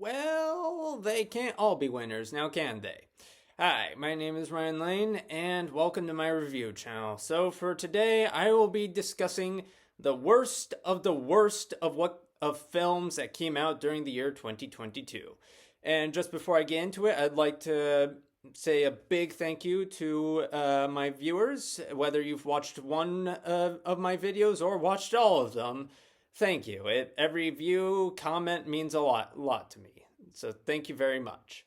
Well, they can't all be winners, now can they? Hi, my name is Ryan Lane, and welcome to my review channel. So for today, I will be discussing the worst of films that came out during the year 2022. And just before I get into it, I'd like to say a big thank you to my viewers, whether you've watched one of my videos or watched all of them. Thank you. Every view, comment means a lot to me. So thank you very much.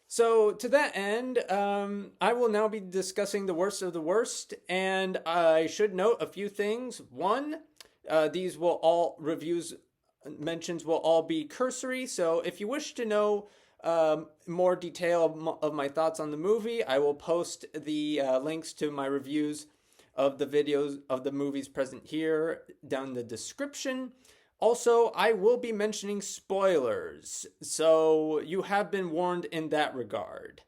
So to that end, I will now be discussing the worst of the worst, and I should note a few things. One, these will all reviews mentions will all be cursory. So if you wish to know more detail of my thoughts on the movie, I will post the links to my reviews of the videos of the movies present here down in the description. Also, I will be mentioning spoilers, so you have been warned in that regard.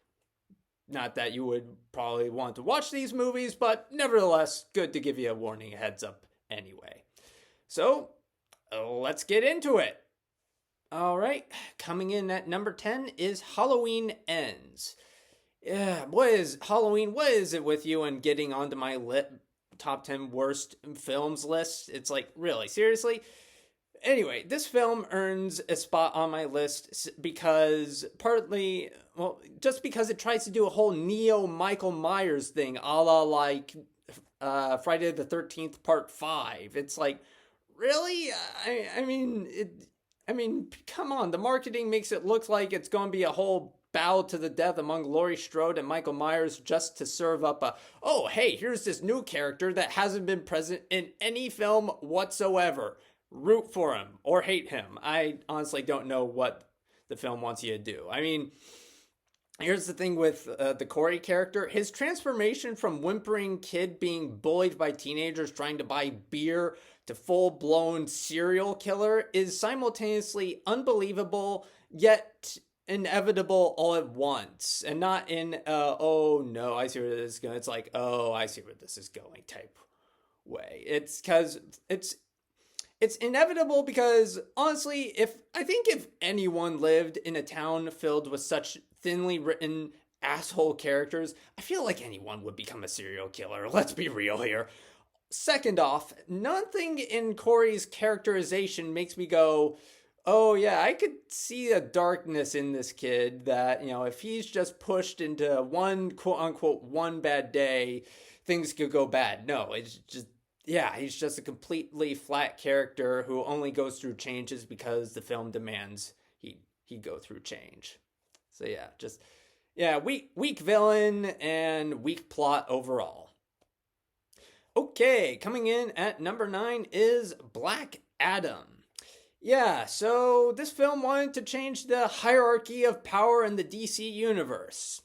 Not that you would probably want to watch these movies, but nevertheless, good to give you a warning, a heads up anyway. So, let's get into it. All right, coming in at number 10 is Halloween Ends. Yeah, what is Halloween? What is it with you and getting onto my top 10 worst films list? It's like, really, seriously? Anyway, this film earns a spot on my list because just because it tries to do a whole Neo Michael Myers thing, a la like Friday the 13th Part 5. It's like, really? I mean, come on. The marketing makes it look like it's going to be a whole bow to the death among Laurie Strode and Michael Myers just to serve up oh, hey, here's this new character that hasn't been present in any film whatsoever. Root for him or hate him. I honestly don't know what the film wants you to do. I mean, here's the thing with the Corey character. His transformation from whimpering kid being bullied by teenagers trying to buy beer to full-blown serial killer is simultaneously unbelievable, yet inevitable all at once. And not in, oh no, I see where this is going. It's like, oh, I see where this is going type way. It's because it's inevitable because honestly, if anyone lived in a town filled with such thinly written asshole characters, I feel like anyone would become a serial killer. Let's be real here. Second off, nothing in Corey's characterization makes me go, oh yeah, I could see a darkness in this kid that, if he's just pushed into one quote unquote one bad day, things could go bad. No, it's just, yeah, he's just a completely flat character who only goes through changes because the film demands he go through change. So yeah, weak villain and weak plot overall. Okay, coming in at number 9 is Black Adam. Yeah, so this film wanted to change the hierarchy of power in the DC universe.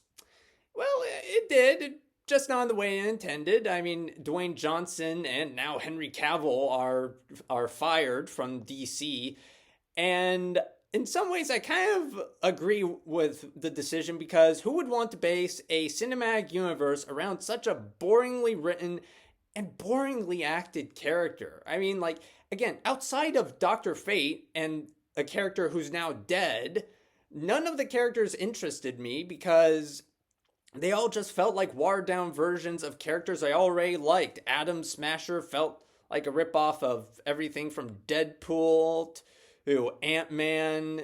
Well, it did. Just not the way intended. I mean, Dwayne Johnson and now Henry Cavill are fired from DC, and in some ways I kind of agree with the decision because who would want to base a cinematic universe around such a boringly written and boringly acted character? I mean, like, again, outside of Dr. Fate and a character who's now dead, none of the characters interested me because they all just felt like watered down versions of characters I already liked. Atom Smasher felt like a ripoff of everything from Deadpool to Ant-Man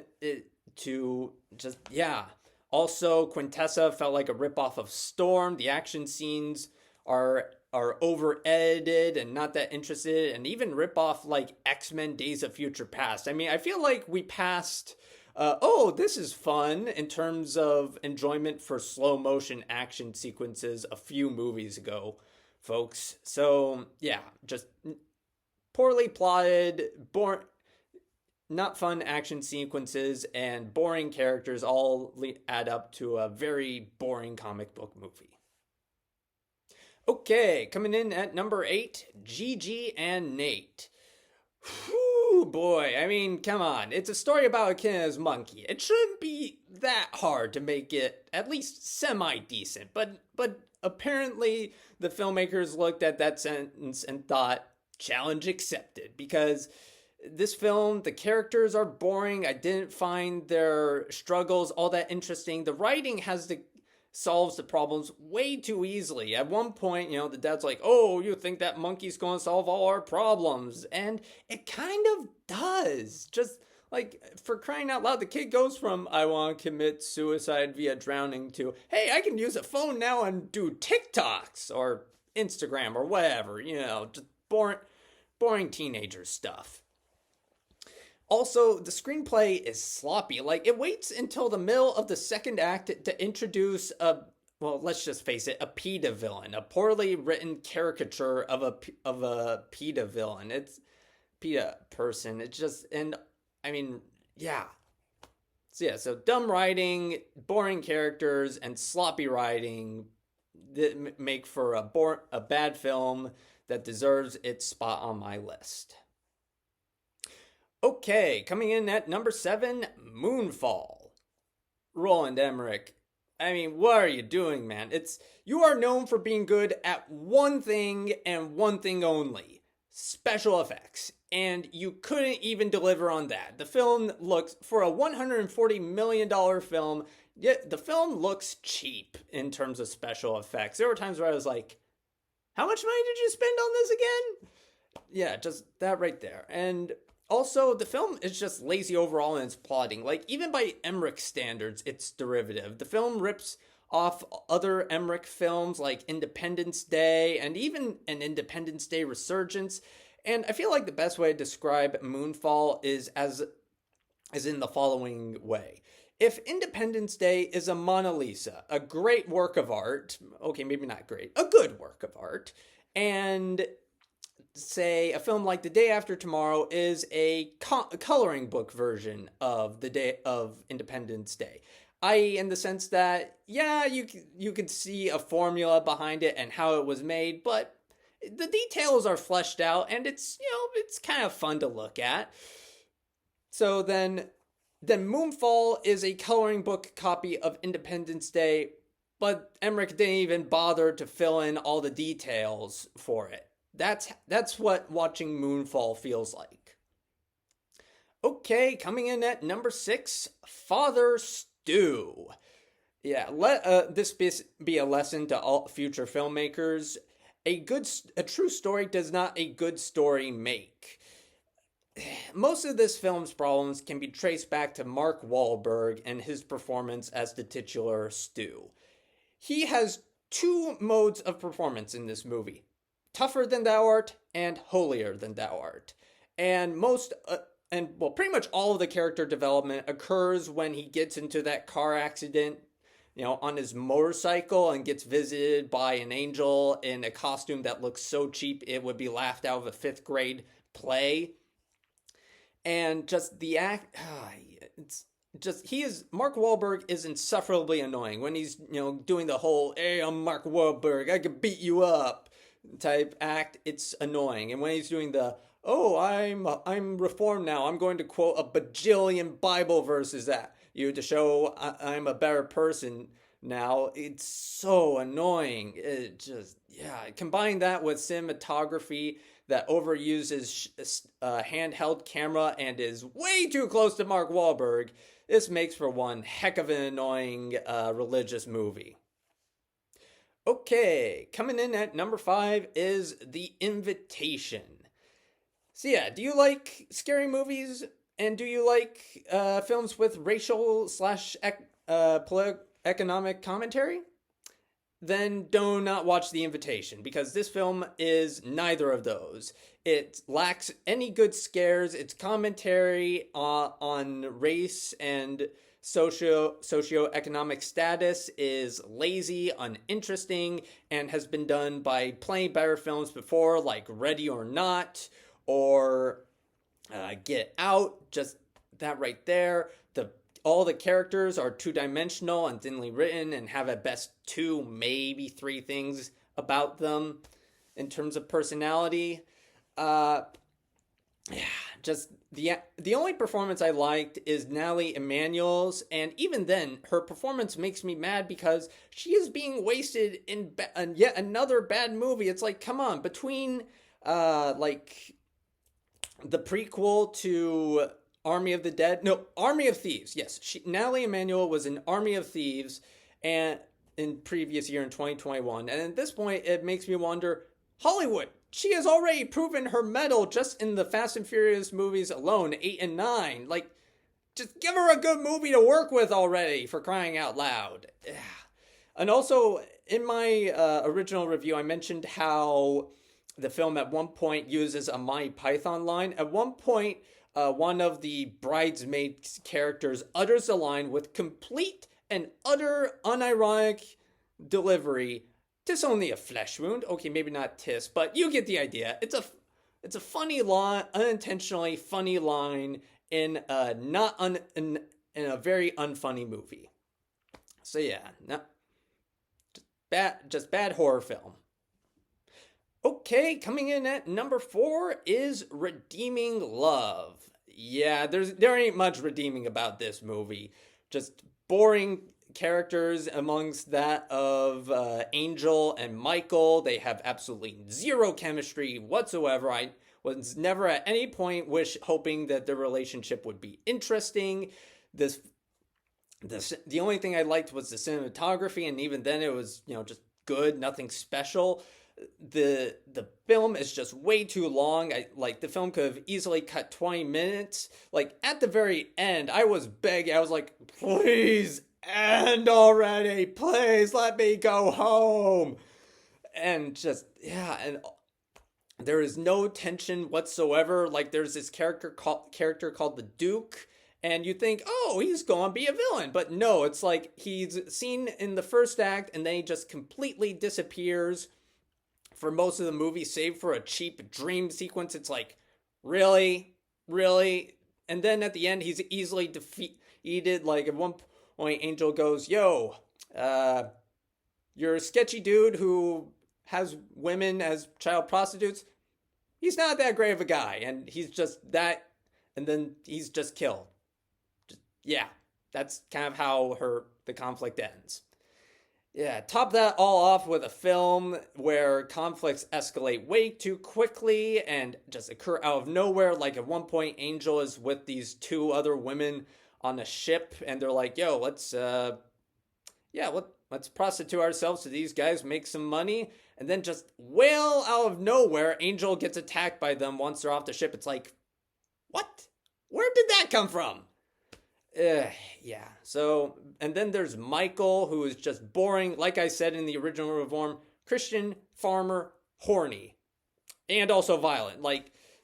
to just, yeah. Also, Quintessa felt like a ripoff of Storm. The action scenes are over edited and not that interested, and even rip off like X-Men Days of Future Past. I mean, I feel like we passed oh, this is fun in terms of enjoyment for slow motion action sequences a few movies ago, folks. So yeah, just poorly plotted, not fun action sequences and boring characters all add up to a very boring comic book movie. Okay, coming in at number 8, Gigi and Nate. Whew, boy, I mean, come on. It's a story about a kid and his monkey. It shouldn't be that hard to make it at least semi-decent. But apparently the filmmakers looked at that sentence and thought, challenge accepted. Because this film, the characters are boring. I didn't find their struggles all that interesting. The writing solves the problems way too easily. At one point, the dad's like, "Oh, you think that monkey's going to solve all our problems?" And it kind of does. Just like, for crying out loud, the kid goes from "I want to commit suicide via drowning" to "Hey, I can use a phone now and do TikToks or Instagram or whatever." Just boring teenager stuff. Also, the screenplay is sloppy. Like, it waits until the middle of the second act to introduce well, let's just face it, a PETA villain, a poorly written caricature of a PETA villain. It's PETA person. It's just, and I mean, yeah. So dumb writing, boring characters, and sloppy writing that make for a bad film that deserves its spot on my list. Okay, coming in at number 7, Moonfall. Roland Emmerich. I mean, what are you doing, man? You are known for being good at one thing and one thing only: special effects. And you couldn't even deliver on that. The film looks, for a $140 million film, the film looks cheap in terms of special effects. There were times where I was like, how much money did you spend on this again? Yeah, just that right there. And also, the film is just lazy overall in its plotting. Like, even by Emmerich standards, it's derivative. The film rips off other Emmerich films like Independence Day and even an Independence Day resurgence. And I feel like the best way to describe Moonfall is as in the following way. If Independence Day is a Mona Lisa, a great work of art, okay, maybe not great, a good work of art, and say a film like The Day After Tomorrow is a coloring book version of the day of Independence Day, i.e. in the sense that, yeah, you could see a formula behind it and how it was made, but the details are fleshed out and it's kind of fun to look at. So then Moonfall is a coloring book copy of Independence Day, but Emmerich didn't even bother to fill in all the details for it. That's what watching Moonfall feels like. Okay, coming in at number 6, Father Stu. Yeah, let this be a lesson to all future filmmakers. A true story does not a good story make. Most of this film's problems can be traced back to Mark Wahlberg and his performance as the titular Stu. He has 2 modes of performance in this movie: tougher than thou art and holier than thou art. And pretty much all of the character development occurs when he gets into that car accident, on his motorcycle and gets visited by an angel in a costume that looks so cheap it would be laughed out of a 5th grade play. And just the act, Mark Wahlberg is insufferably annoying when he's, doing the whole, "Hey, I'm Mark Wahlberg, I can beat you up" type act. It's annoying. And when he's doing the, "Oh, I'm reformed now, I'm going to quote a bajillion Bible verses at you to show I'm a better person now," it's so annoying. It just, combine that with cinematography that overuses a handheld camera and is way too close to Mark Wahlberg. This makes for one heck of an annoying religious movie. Okay, coming in at number 5 is The Invitation. So yeah, do you like scary movies? And do you like films with racial / economic commentary? Then do not watch The Invitation, because this film is neither of those. It lacks any good scares. Its commentary on race and socioeconomic status is lazy, uninteresting, and has been done by plenty better films before, like Ready or Not or Get Out. Just that right there. All the characters are two-dimensional and thinly written and have at best 2, maybe 3 things about them in terms of personality. Just the only performance I liked is Natalie Emanuel's, and even then, her performance makes me mad because she is being wasted in yet another bad movie. It's like, come on, between the prequel to Army of the Dead. No, Army of Thieves. Yes, Natalie Emmanuel was in Army of Thieves, and in previous year in 2021. And at this point, it makes me wonder, Hollywood. She has already proven her mettle just in the Fast and Furious movies alone, 8 and 9. Like, just give her a good movie to work with already, for crying out loud. And also, in my original review, I mentioned how the film at one point uses a Monty Python line. At one point, one of the bridesmaid characters utters a line with complete and utter unironic delivery. "'Tis only a flesh wound." Okay, maybe not "tis," but you get the idea. It's a funny line, unintentionally funny line in a in a very unfunny movie. So yeah, just bad horror film. Okay, coming in at number 4 is Redeeming Love. Yeah, there ain't much redeeming about this movie. Just boring characters amongst that of Angel and Michael. They have absolutely zero chemistry whatsoever. I was never at any point hoping that their relationship would be interesting. The only thing I liked was the cinematography, and even then it was, just good, nothing special. The film is just way too long. The film could have easily cut 20 minutes. Like, at the very end, I was begging. I was like, please end already. Please let me go home. And just, yeah, and there is no tension whatsoever. Like, there's this character called the Duke, and you think, oh, he's going to be a villain. But no, it's like he's seen in the first act, and then he just completely disappears for most of the movie, save for a cheap dream sequence. It's like, really? And then at the end, he's easily defeated. Like, at one point, Angel goes, yo, you're a sketchy dude who has women as child prostitutes. He's not that great of a guy, and he's just that, and then he's just killed. Yeah, that's kind of how the conflict ends. Yeah, top that all off with a film where conflicts escalate way too quickly and just occur out of nowhere. Like, at one point, Angel is with these 2 other women on a ship, and they're like, yo, let's prostitute ourselves to these guys, make some money. And then just well out of nowhere, Angel gets attacked by them once they're off the ship. It's like, what? Where did that come from? Yeah. So, and then there's Michael, who is just boring. Like I said in the original Reform, Christian, farmer, horny, and also violent.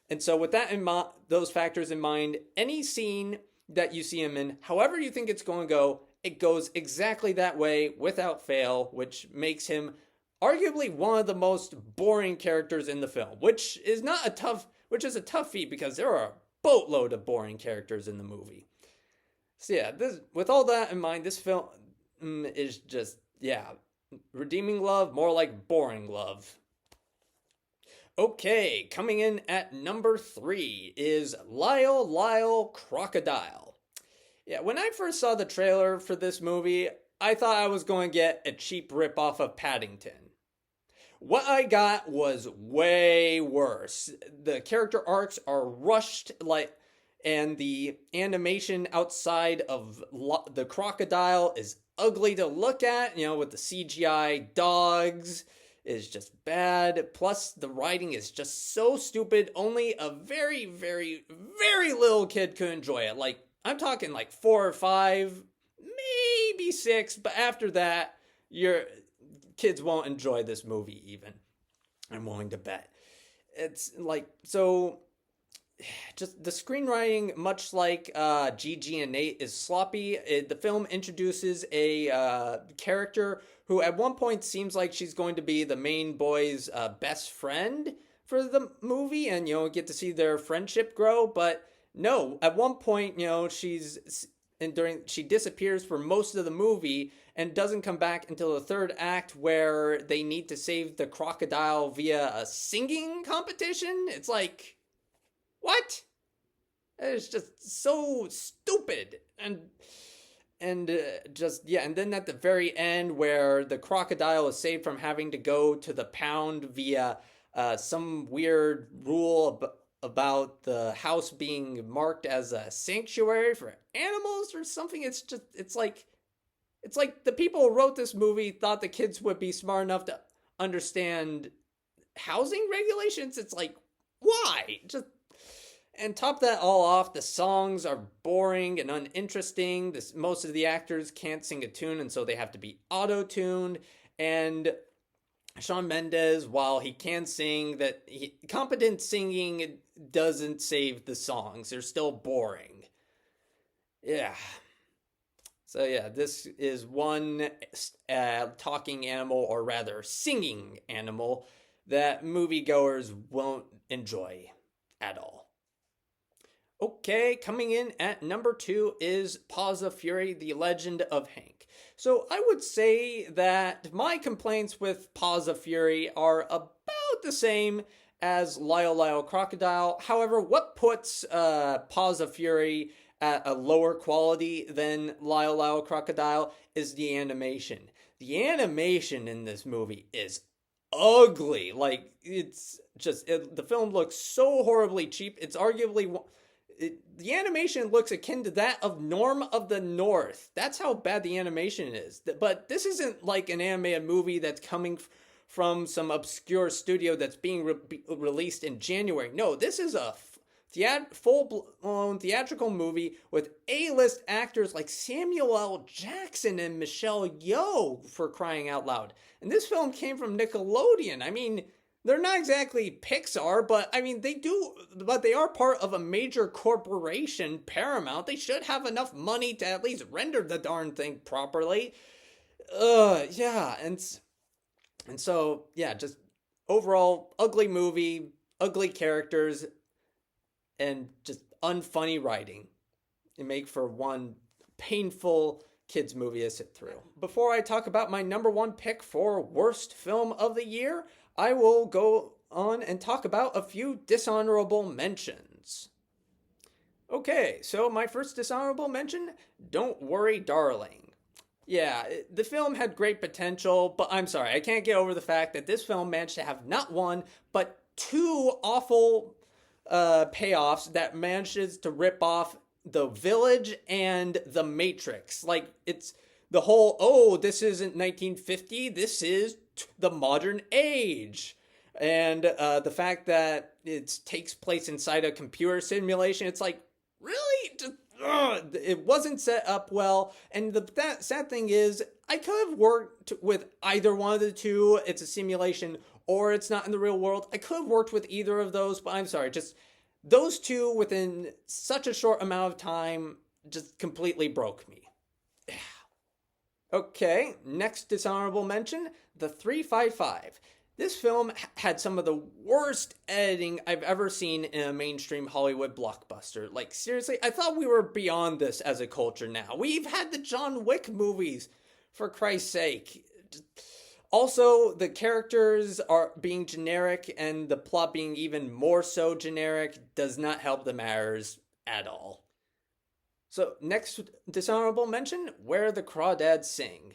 And so with that in mind, those factors in mind, any scene that you see him in, however you think it's going to go, it goes exactly that way without fail, which makes him arguably one of the most boring characters in the film, which is a tough feat because there are a boatload of boring characters in the movie. So yeah, with all that in mind, this film is just, redeeming love, more like boring love. Okay, coming in at number 3 is Lyle, Crocodile. Yeah, when I first saw the trailer for this movie, I thought I was going to get a cheap ripoff of Paddington. What I got was way worse. The character arcs are rushed, and the animation outside of the crocodile is ugly to look at, with the CGI dogs is just bad. Plus, the writing is just so stupid, only a very, very, very little kid could enjoy it. Like, I'm talking like 4 or 5, maybe 6, but after that, your kids won't enjoy this movie even. I'm willing to bet. It's like, so just the screenwriting, much like Gigi and Nate, is sloppy. The film introduces a character who at one point seems like she's going to be the main boy's best friend for the movie, and get to see their friendship grow. But no, at one point, she disappears for most of the movie and doesn't come back until the 3rd act, where they need to save the crocodile via a singing competition. It's like, what? It's just so stupid. And then at the very end, where the crocodile is saved from having to go to the pound via some weird rule about the house being marked as a sanctuary for animals or something. It's like the people who wrote this movie thought the kids would be smart enough to understand housing regulations. It's like, why? And top that all off, the songs are boring and uninteresting. Most of the actors can't sing a tune, and so they have to be auto-tuned. And Shawn Mendes, while he can sing, competent singing doesn't save the songs. They're still boring. Yeah. So yeah, this is one talking animal, or rather singing animal, that moviegoers won't enjoy at all. Okay, coming in at number 2 is Paws of Fury, The Legend of Hank. So I would say that my complaints with Paws of Fury are about the same as Lyle, Crocodile. However, what puts Paws of Fury at a lower quality than Lyle, Crocodile is the animation. The animation in this movie is ugly. Like, the film looks so horribly cheap. It's arguably... the animation looks akin to that of Norm of the North. That's how bad the animation is. But this isn't like an animated movie that's coming from some obscure studio that's being released in January. No, this is a full-blown theatrical movie with A-list actors like Samuel L. Jackson and Michelle Yeoh, for crying out loud. And this film came from Nickelodeon. I mean... they're not exactly Pixar, but I mean, they are part of a major corporation, Paramount. They should have enough money to at least render the darn thing properly. Yeah, and so, yeah, just overall, ugly movie, ugly characters, and just unfunny writing. It make for one painful kids movie to sit through. Before I talk about my number 1 pick for worst film of the year, I will go on and talk about a few dishonorable mentions. Okay, so my first dishonorable mention, Don't Worry, Darling. Yeah, the film had great potential, but I'm sorry, I can't get over the fact that this film managed to have not one, but 2 awful payoffs that manages to rip off The Village and The Matrix. Like, it's the whole, this isn't 1950, this is the modern age. And the fact that it takes place inside a computer simulation, it's like, really? It wasn't set up well. And the sad thing is, I could have worked with either one of the two. It's a simulation or it's not in the real world. I could have worked with either of those, but I'm sorry, just those two within such a short amount of time just completely broke me. Okay, next dishonorable mention, The 355. This film had some of the worst editing I've ever seen in a mainstream Hollywood blockbuster. Like, seriously, I thought we were beyond this as a culture now. We've had the John Wick movies, for Christ's sake. Also, the characters are being generic and the plot being even more so generic does not help the matters at all. So, next dishonorable mention, Where the Crawdads Sing.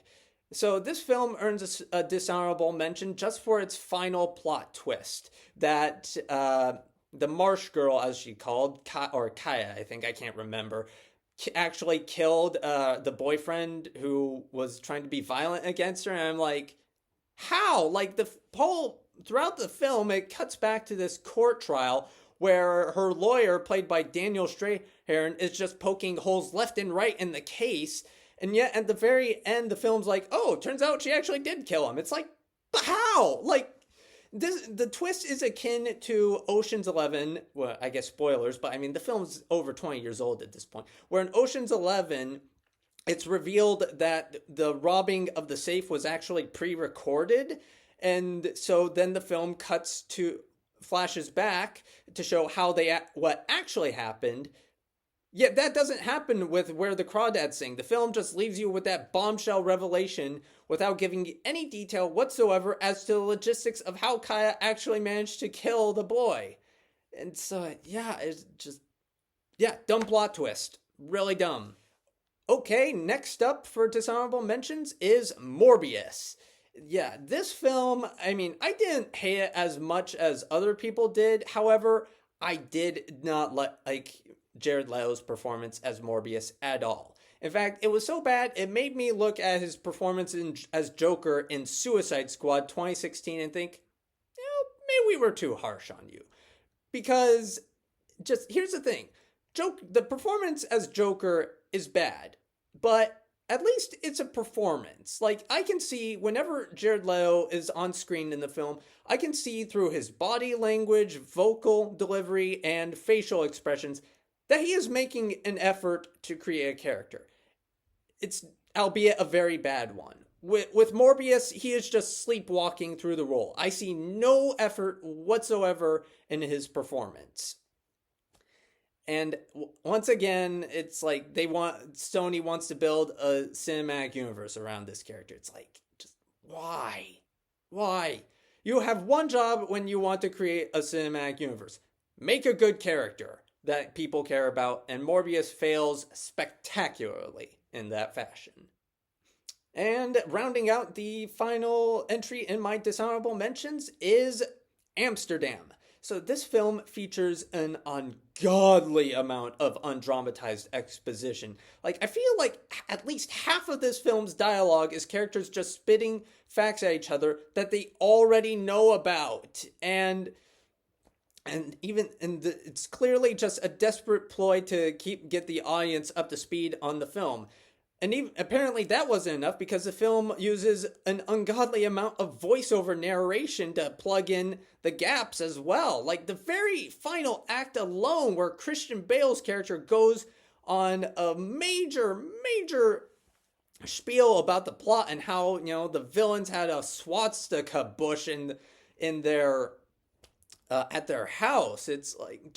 So, this film earns a dishonorable mention just for its final plot twist. That the Marsh girl, as she called, Kaya, I think, I can't remember, actually killed the boyfriend who was trying to be violent against her. And I'm like, how? Like, the whole, throughout the film, it cuts back to this court trial where her lawyer, played by Daniel Strahan, is just poking holes left and right in the case. And yet, at the very end, the film's like, oh, turns out she actually did kill him. It's like, but how? Like, the twist is akin to Ocean's 11. Well, I guess spoilers, but I mean, the film's over 20 years old at this point. Where in Ocean's 11, it's revealed that the robbing of the safe was actually pre-recorded. And so then the film flashes back to show what actually happened. Yet that doesn't happen with Where the Crawdads Sing. The film just leaves you with that bombshell revelation without giving any detail whatsoever as to the logistics of how Kaya actually managed to kill the boy. And so, yeah, it's just, dumb plot twist. Really dumb. Okay, next up for dishonorable mentions is Morbius. Yeah, this film, I mean, I didn't hate it as much as other people did. However, I did not like Jared Leto's performance as Morbius at all. In fact, it was so bad, it made me look at his performance as Joker in Suicide Squad 2016 and think, maybe we were too harsh on you. Because, just, here's the thing. The performance as Joker is bad, but at least it's a performance. Like, I can see whenever Jared Leto is on screen in the film, I can see through his body language, vocal delivery, and facial expressions that he is making an effort to create a character. It's albeit a very bad one. With Morbius, he is just sleepwalking through the role. I see no effort whatsoever in his performance. And once again, it's like Sony wants to build a cinematic universe around this character. It's like, just why? Why? You have one job when you want to create a cinematic universe. Make a good character that people care about, and Morbius fails spectacularly in that fashion. And rounding out the final entry in my dishonorable mentions is Amsterdam. So this film features an ungodly amount of undramatized exposition. Like, I feel like at least half of this film's dialogue is characters just spitting facts at each other that they already know about. And it's clearly just a desperate ploy to get the audience up to speed on the film. And even, apparently that wasn't enough because the film uses an ungodly amount of voiceover narration to plug in the gaps as well. Like the very final act alone, where Christian Bale's character goes on a major spiel about the plot and how, the villains had a swastika bush in their at their house. It's like,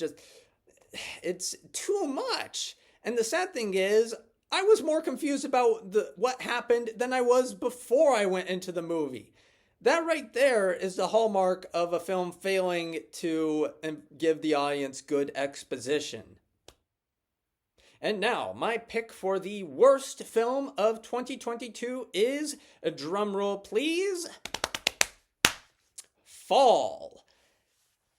it's too much. And the sad thing is, I was more confused about what happened than I was before I went into the movie. That right there is the hallmark of a film failing to give the audience good exposition. And now, my pick for the worst film of 2022 is, drumroll please, Fall.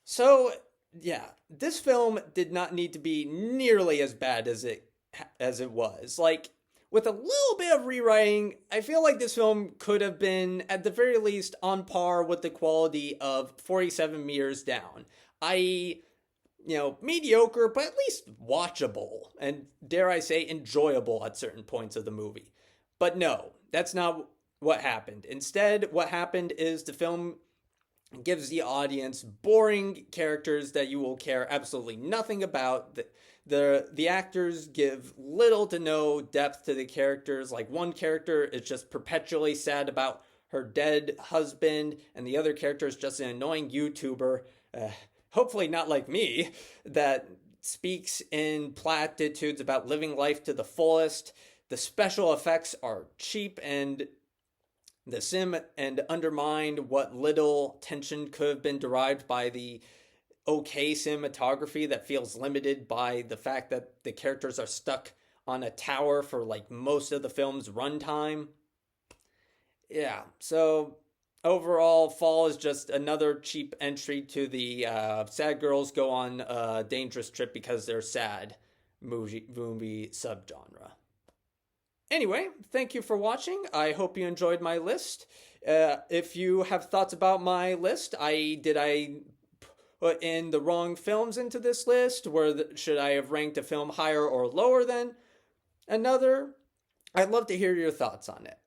So, yeah, this film did not need to be nearly as bad as it was. Like, with a little bit of rewriting, I feel like this film could have been, at the very least, on par with the quality of 47 Meters Down. I.e., mediocre, but at least watchable, and dare I say, enjoyable at certain points of the movie. But no, that's not what happened. Instead, what happened is the film gives the audience boring characters that you will care absolutely nothing about. The actors give little to no depth to the characters. Like, one character is just perpetually sad about her dead husband, and the other character is just an annoying YouTuber, hopefully not like me, that speaks in platitudes about living life to the fullest. The special effects are cheap and undermine what little tension could have been derived by the okay cinematography that feels limited by the fact that the characters are stuck on a tower for like most of the film's runtime. Yeah, so overall, Fall is just another cheap entry to the sad girls go on a dangerous trip because they're sad movie subgenre. Anyway, thank you for watching. I hope you enjoyed my list. If you have thoughts about my list, did I put in the wrong films into this list? Should I have ranked a film higher or lower than another? I'd love to hear your thoughts on it.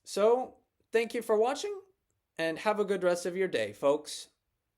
So, thank you for watching, and have a good rest of your day, folks.